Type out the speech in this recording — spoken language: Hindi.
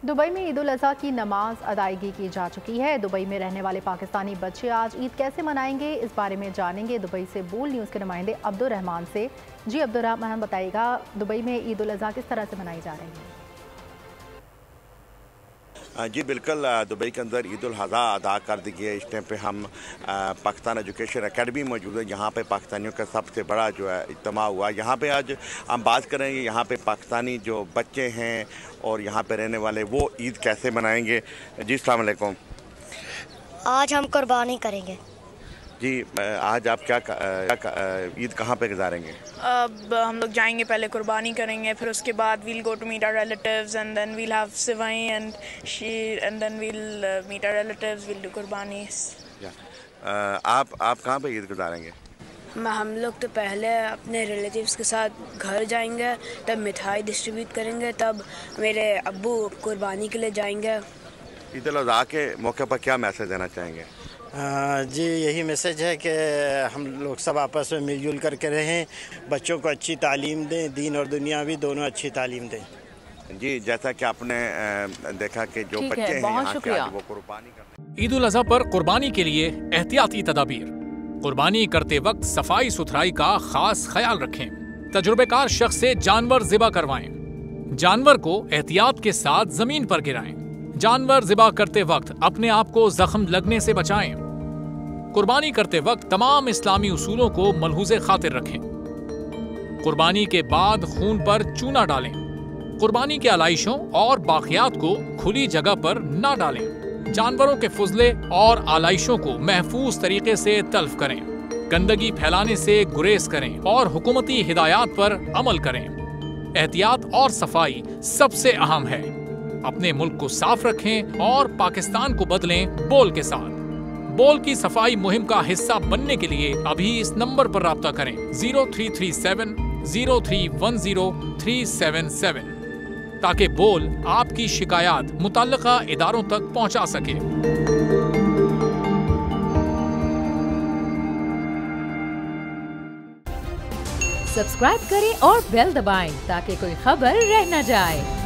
दुबई में ईद उल अज़हा की नमाज अदायगी की जा चुकी है। दुबई में रहने वाले पाकिस्तानी बच्चे आज ईद कैसे मनाएंगे, इस बारे में जानेंगे दुबई से बोल न्यूज़ के नुमाइंदे अब्दुर्रहमान से। जी अब्दुर्रहमान, बताइएगा दुबई में ईद उल अज़हा किस तरह से मनाई जा रही है? जी बिल्कुल, दुबई के अंदर ईद उल अज़हा अदा कर दी गई है। इस टाइम पे हम पाकिस्तान एजुकेशन एकेडमी मौजूद है। यहाँ पे पाकिस्तानियों का सबसे बड़ा जो है इज्तिमा हुआ। यहाँ पे आज हम बात करेंगे यहाँ पे पाकिस्तानी जो बच्चे हैं और यहाँ पे रहने वाले वो ईद कैसे मनाएंगे। जी अस्सलाम वालेकुम। आज हम कुर्बानी करेंगे। जी आज आप क्या ईद कहाँ पे गुजारेंगे? अब हम लोग जाएंगे, पहले कुर्बानी करेंगे, फिर उसके बाद we'll go to meet our relatives and then we'll have sewai and sheer and then we'll meet our relatives, we'll do qurbani. आप कहाँ पे ईद गुजारेंगे? हम लोग तो पहले अपने रिलेटिव्स के साथ घर जाएंगे, तब मिठाई डिस्ट्रीब्यूट करेंगे, तब मेरे अब्बू कुर्बानी के लिए जाएंगे। ईद उल अज़हा के मौके पर क्या मैसेज देना चाहेंगे? जी यही मैसेज है कि हम लोग सब आपस में मिलजुल करके रहें, बच्चों को अच्छी तालीम दें, दीन और दुनियावी दोनों अच्छी तालीम दें। जी जैसा कि आपने देखा कि जो बच्चे हैं यहाँ के आज वो कुर्बानी करते। ईद उल अज़हा पर कुर्बानी के लिए एहतियाती तदाबीर। कुर्बानी करते वक्त सफाई सुथराई का खास ख्याल रखें। तजुर्बेकार शख्स से जानवर ज़िबा करवाएं। जानवर को एहतियात के साथ जमीन पर गिराएं। जानवर ज़िबा करते वक्त अपने आप को जख्म लगने से बचाएं। कुर्बानी करते वक्त तमाम इस्लामी उसूलों को मलहूज़े खातिर रखें। कुर्बानी के बाद खून पर चूना डालें। कुर्बानी के आलाइशों और बाक़ियात को खुली जगह पर ना डालें। जानवरों के फुजले और आलाइशों को महफूज तरीके से तल्फ करें। गंदगी फैलाने से गुरेज करें और हुकूमती हिदायत पर अमल करें। एहतियात और सफाई सबसे अहम है। अपने मुल्क को साफ रखें और पाकिस्तान को बदलें बोल के साथ। बोल की सफाई मुहिम का हिस्सा बनने के लिए अभी इस नंबर पर राब्ता करें 0337 0310 377 ताकि बोल आपकी शिकायत मुतल्लिका इदारों तक पहुंचा सके। सब्सक्राइब करें और बेल दबाएं ताकि कोई खबर रह न जाए।